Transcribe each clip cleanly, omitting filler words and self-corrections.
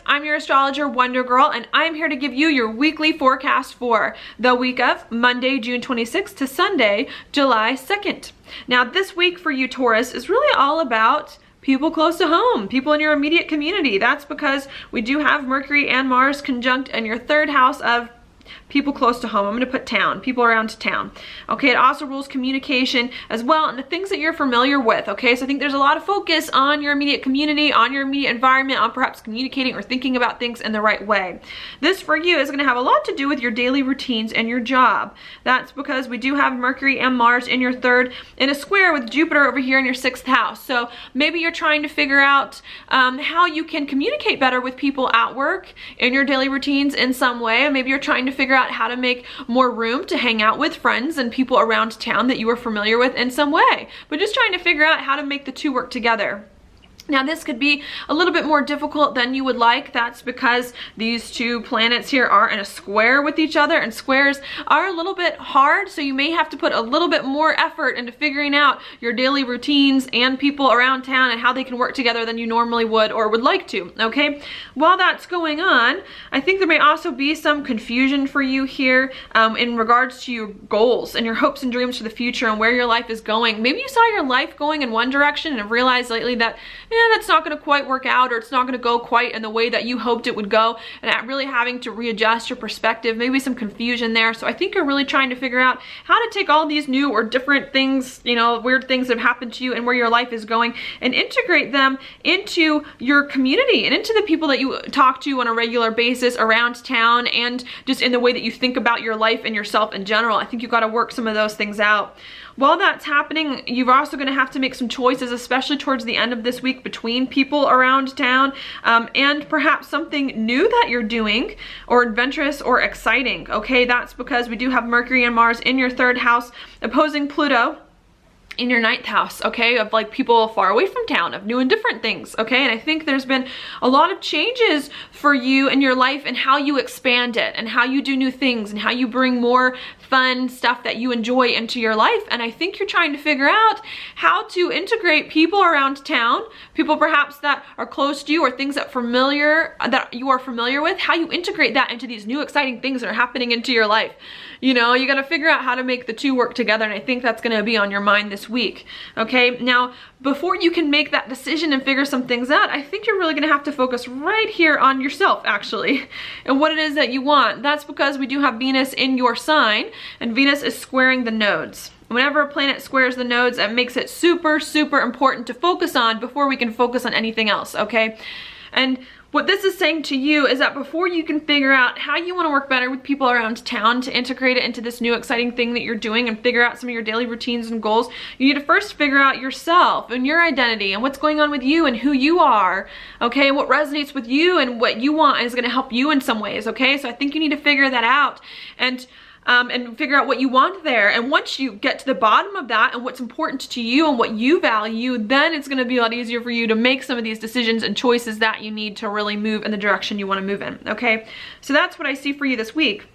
I'm your astrologer, Wonder Girl, and I'm here to give you your weekly forecast for the week of Monday, June 26th to Sunday, July 2nd. Now, this week for you, Taurus, is really all about people close to home, people in your immediate community. That's because we do have Mercury and Mars conjunct in your third house of people close to home. I'm going to put town, people around town. Okay, it also rules communication as well and the things that you're familiar with. Okay, so I think there's a lot of focus on your immediate community, on your immediate environment, on perhaps communicating or thinking about things in the right way. This for you is going to have a lot to do with your daily routines and your job. That's because we do have Mercury and Mars in your third in a square with Jupiter over here in your sixth house. So maybe you're trying to figure out how you can communicate better with people at work in your daily routines in some way. Maybe you're trying to figure out how to make more room to hang out with friends and people around town that you are familiar with in some way, but just trying to figure out how to make the two work together. Now, this could be a little bit more difficult than you would like. That's because these two planets here are in a square with each other, and squares are a little bit hard, so you may have to put a little bit more effort into figuring out your daily routines and people around town and how they can work together than you normally would or would like to, okay? While that's going on, I think there may also be some confusion for you here in regards to your goals and your hopes and dreams for the future and where your life is going. Maybe you saw your life going in one direction and have realized lately that that's not going to quite work out, or it's not going to go quite in the way that you hoped it would go, and really having to readjust your perspective, maybe some confusion there. So I think you're really trying to figure out how to take all these new or different things, weird things that have happened to you and where your life is going, and integrate them into your community and into the people that you talk to on a regular basis around town, and just in the way that you think about your life and yourself in general. I think you've got to work some of those things out. While that's happening, you're also going to have to make some choices, especially towards the end of this week, between people around town and perhaps something new that you're doing, or adventurous or exciting. Okay, that's because we do have Mercury and Mars in your third house opposing Pluto in your ninth house, okay, of like people far away from town, of new and different things, okay? And I think there's been a lot of changes for you in your life and how you expand it and how you do new things and how you bring more fun stuff that you enjoy into your life. And I think you're trying to figure out how to integrate people around town, people perhaps that are close to you or things that you are familiar with, how you integrate that into these new exciting things that are happening into your life. You got to figure out how to make the two work together, and I think that's going to be on your mind this week, okay? Now, before you can make that decision and figure some things out, I think you're really going to have to focus right here on yourself, actually, and what it is that you want. That's because we do have Venus in your sign, and Venus is squaring the nodes. Whenever a planet squares the nodes, that makes it super, super important to focus on before we can focus on anything else, okay? And what this is saying to you is that before you can figure out how you want to work better with people around town to integrate it into this new exciting thing that you're doing and figure out some of your daily routines and goals, you need to first figure out yourself and your identity and what's going on with you and who you are, okay? What resonates with you and what you want is going to help you in some ways, okay? So I think you need to figure that out and figure out what you want there. And once you get to the bottom of that and what's important to you and what you value, then it's going to be a lot easier for you to make some of these decisions and choices that you need to really move in the direction you want to move in, okay? So that's what I see for you this week.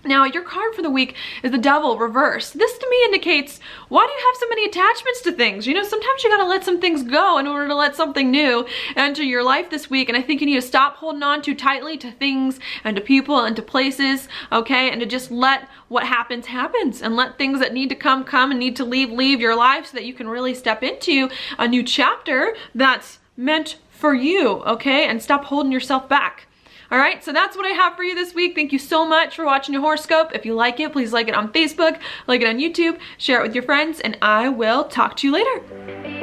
Now, your card for the week is the Devil reversed. This to me indicates, why do you have so many attachments to things? Sometimes you gotta let some things go in order to let something new enter your life this week. And I think you need to stop holding on too tightly to things and to people and to places, okay? And to just let what happens, and let things that need to come and need to leave your life, so that you can really step into a new chapter that's meant for you, okay? And stop holding yourself back. All right, so that's what I have for you this week. Thank you so much for watching your horoscope. If you like it, please like it on Facebook, like it on YouTube, share it with your friends, and I will talk to you later.